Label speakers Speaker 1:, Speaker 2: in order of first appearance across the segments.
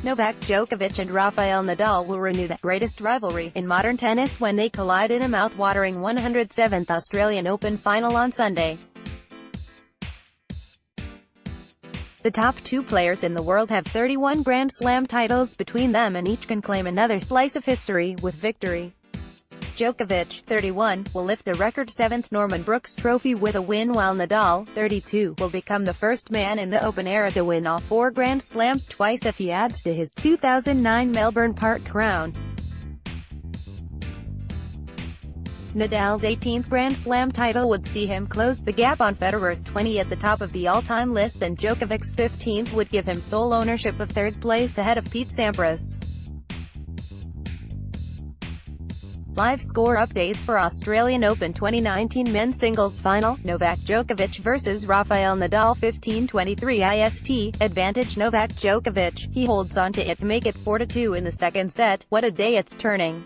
Speaker 1: Novak Djokovic and Rafael Nadal will renew the greatest rivalry in modern tennis when they collide in a mouth-watering 107th Australian Open final on Sunday. The top two players in the world have 31 Grand Slam titles between them, and each can claim another slice of history with victory. Djokovic, 31, will lift the record 7th Norman Brookes Trophy with a win, while Nadal, 32, will become the first man in the Open era to win all 4 Grand Slams twice if he adds to his 2009 Melbourne Park crown. Nadal's 18th Grand Slam title would see him close the gap on Federer's 20 at the top of the all-time list, and Djokovic's 15th would give him sole ownership of 3rd place ahead of Pete Sampras. Live score updates for Australian Open 2019 men's singles final. Novak Djokovic vs Rafael Nadal 15-23 IST. Advantage Novak Djokovic. He holds on to it to make it 4-2 in the second set. What a day it's turning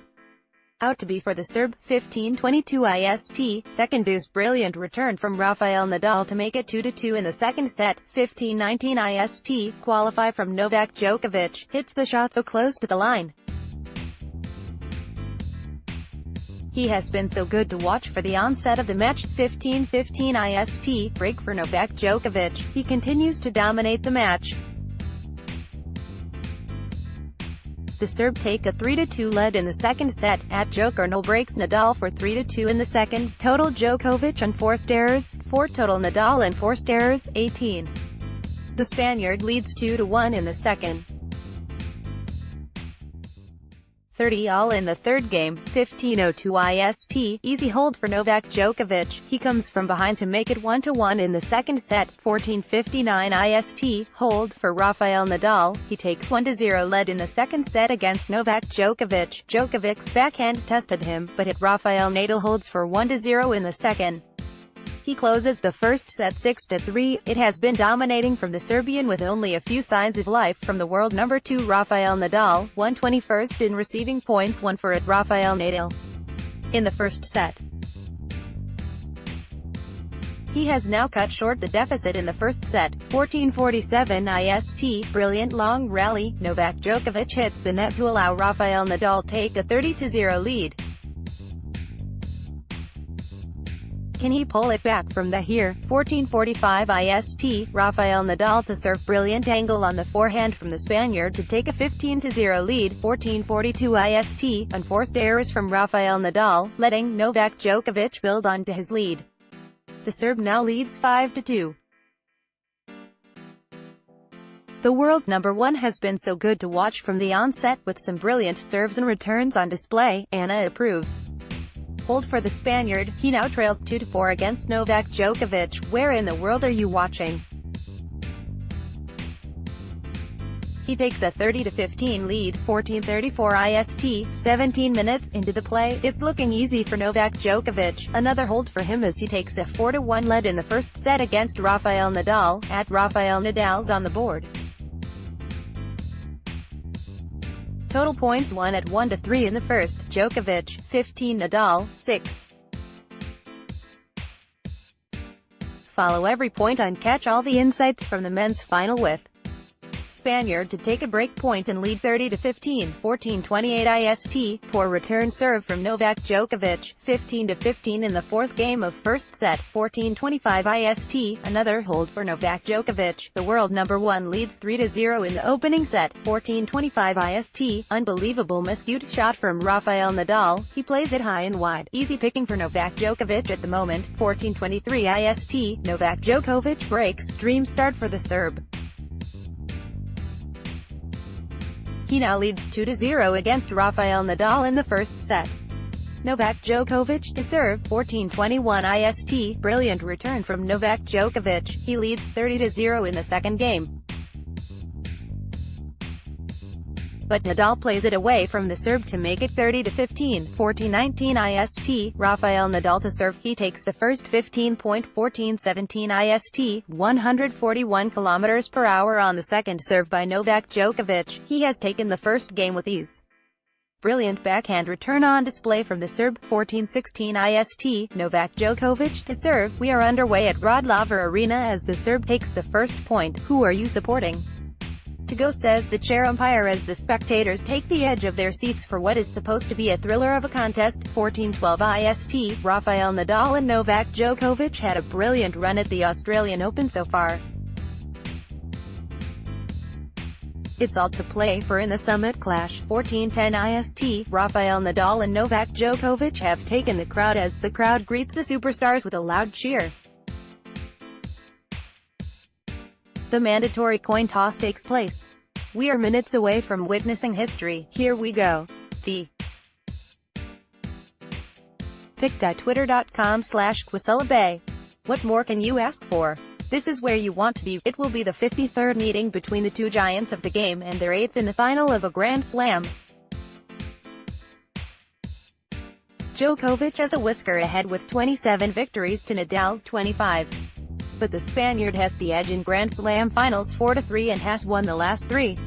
Speaker 1: out to be for the Serb. 15-22 IST. Second deuce. Brilliant return from Rafael Nadal to make it 2-2 in the second set. 15-19 IST. Qualify from Novak Djokovic. Hits the shot so close to the line. He has been so good to watch for the onset of the match. 15-15 IST. Break for Novak Djokovic. He continues to dominate the match. The Serb take a 3-2 lead in the second set. At Djokovic breaks Nadal for 3-2 in the second. Total Djokovic unforced errors, 4 total Nadal unforced errors, 18. The Spaniard leads 2-1 in the second. 30 all in the third game. 15-02 IST. Easy hold for Novak Djokovic. He comes from behind to make it 1-1 in the second set. 14-59 IST. Hold for Rafael Nadal. He takes 1-0 lead in the second set against Novak Djokovic. Djokovic's backhand tested him, but hit Rafael Nadal. Holds for 1-0 in the second. He closes the first set 6-3. It has been dominating from the Serbian with only a few signs of life from the world number 2 Rafael Nadal, 121st in receiving points, 1 for at Rafael Nadal in the first set. He has now cut short the deficit in the first set. 14-47 IST. Brilliant long rally. Novak Djokovic hits the net to allow Rafael Nadal take a 30-0 lead. Can he pull it back from the here? 14-45 IST. Rafael Nadal to serve. Brilliant angle on the forehand from the Spaniard to take a 15-0 lead. 14-42 IST. Unforced errors from Rafael Nadal, letting Novak Djokovic build onto his lead. The Serb now leads 5-2. The world number 1 has been so good to watch from the onset, with some brilliant serves and returns on display. Anna approves. Hold for the Spaniard. He now trails 2-4 against Novak Djokovic. Where in the world are you watching? He takes a 30-15 lead. 14-34 IST. 17 minutes into the play, it's looking easy for Novak Djokovic. Another hold for him as he takes a 4-1 lead in the first set against Rafael Nadal. At Rafael Nadal's on the board. Total points 1-1-3 in the first. Djokovic, 15 Nadal, 6. Follow every point and catch all the insights from the men's final with Spaniard to take a break point and lead 30-15. 14-28 IST. Poor return serve from Novak Djokovic. 15-15 in the fourth game of first set. 14-25 IST. Another hold for Novak Djokovic. The world number 1 leads 3-0 in the opening set. 14-25 IST. Unbelievable miscued shot from Rafael Nadal. He plays it high and wide. Easy picking for Novak Djokovic at the moment. 14-23 IST. Novak Djokovic breaks. Dream start for the Serb. He now leads 2-0 against Rafael Nadal in the first set. Novak Djokovic to serve. 14-21 IST. Brilliant return from Novak Djokovic. He leads 30-0 in the second game. But Nadal plays it away from the Serb to make it 30-15. 14-19 IST. Rafael Nadal to serve. He takes the first 15 point. 14-17 IST. 141 km/h on the second serve by Novak Djokovic. He has taken the first game with ease. Brilliant backhand return on display from the Serb. 14-16 IST. Novak Djokovic to serve. We are underway at Rod Laver Arena as the Serb takes the first point. Who are you supporting? to go, says the chair umpire, as the spectators take the edge of their seats for what is supposed to be a thriller of a contest. 14:12 IST, Rafael Nadal and Novak Djokovic had a brilliant run at the Australian Open so far. It's all to play for in the Summit Clash. 14:10 IST, Rafael Nadal and Novak Djokovic have taken the crowd as the crowd greets the superstars with a loud cheer. The mandatory coin toss takes place. We are minutes away from witnessing history. Here we go. The pic.twitter.com/QuisellaBay. What more can you ask for? This is where you want to be. It will be the 53rd meeting between the two giants of the game and their 8th in the final of a Grand Slam. Djokovic has a whisker ahead with 27 victories to Nadal's 25. But the Spaniard has the edge in Grand Slam finals 4-3 and has won the last 3.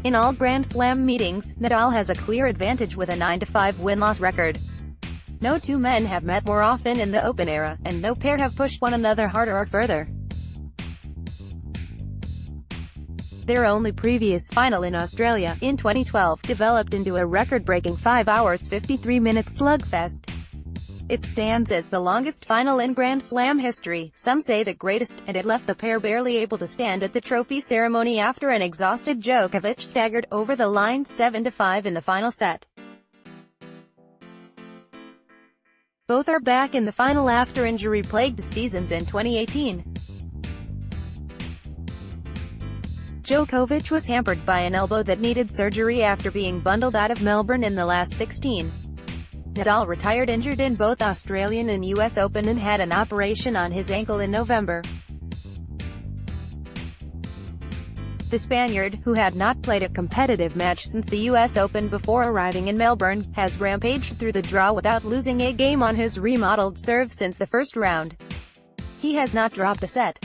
Speaker 1: In all Grand Slam meetings, Nadal has a clear advantage with a 9-5 win-loss record. No two men have met more often in the Open era, and no pair have pushed one another harder or further. Their only previous final in Australia, in 2012, developed into a record-breaking 5 hours 53 minutes slugfest. It stands as the longest final in Grand Slam history, some say the greatest, and it left the pair barely able to stand at the trophy ceremony after an exhausted Djokovic staggered over the line 7-5 in the final set. Both are back in the final after injury-plagued seasons in 2018. Djokovic was hampered by an elbow that needed surgery after being bundled out of Melbourne in the last 16. Nadal retired injured in both Australian and US Open and had an operation on his ankle in November. The Spaniard, who had not played a competitive match since the US Open before arriving in Melbourne, has rampaged through the draw without losing a game on his remodeled serve since the first round. He has not dropped a set.